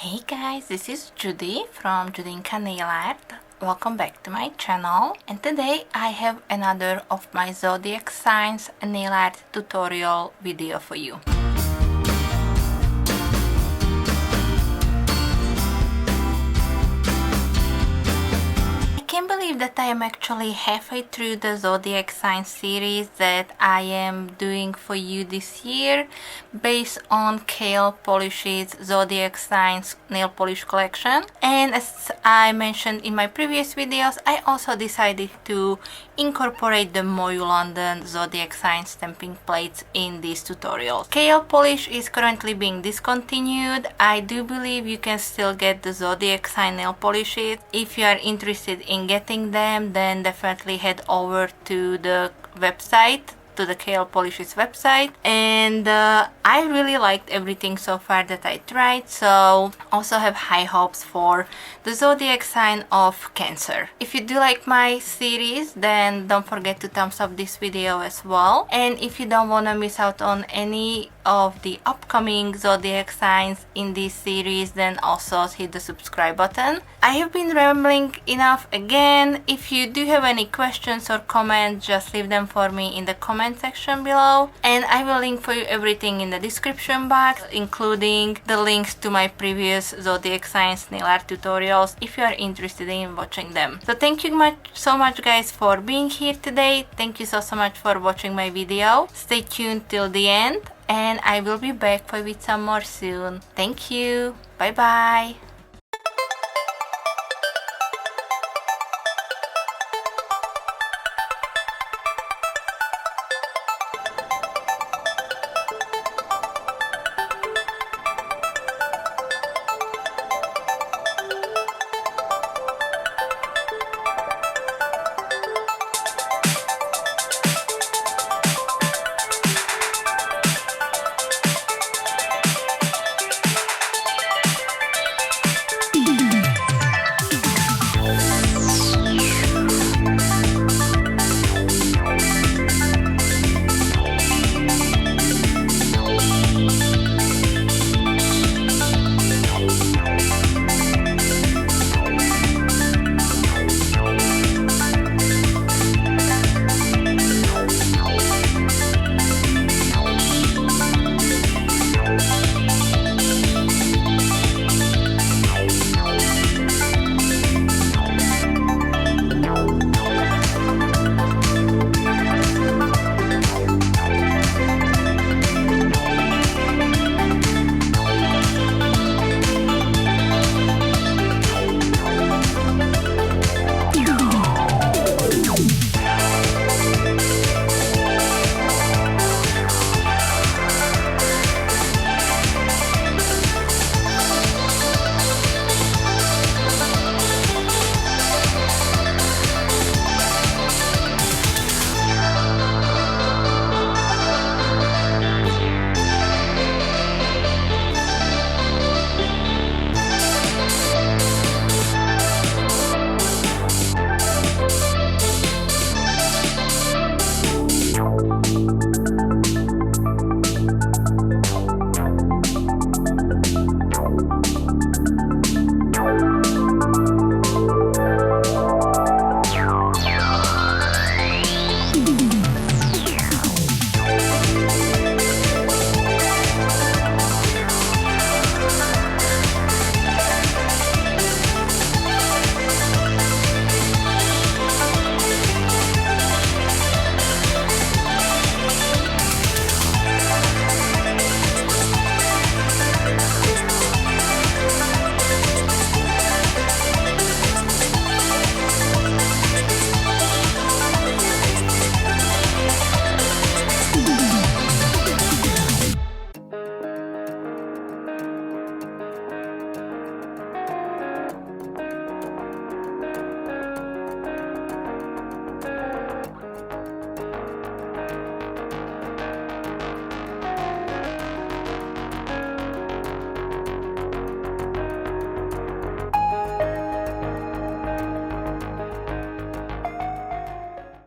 Hey guys, this is Judy from Judita Nail Art. Welcome back to my channel, and today I have another of my zodiac signs nail art tutorial video for you. I can't believe that I am actually halfway through the zodiac sign series that I am doing for you this year based on Coyle Polish's zodiac signs nail polish collection. And as I mentioned in my previous videos, I also decided to incorporate the MoYou London zodiac sign stamping plates in these tutorials. Coyle polish is currently being discontinued. I do believe you can still get the zodiac sign nail polishes. If you are interested in getting them, then definitely head over to the website, to the Coyle Polish's website, and I really liked everything so far that I tried, so also have high hopes for the zodiac sign of Cancer. If you do like my series, then don't forget to thumbs up this video as well, and if you don't want to miss out on any of the upcoming zodiac signs in this series, then also hit the subscribe button. I have been rambling enough again. If you do have any questions or comments, just leave them for me in the comment section below, and I will link for you everything in the description box, including the links to my previous zodiac signs nail art tutorials if you are interested in watching them. So thank you so much guys for being here today. Thank you so much for watching my video. Stay tuned till the end, and I will be back with some more soon. Thank you. Bye bye.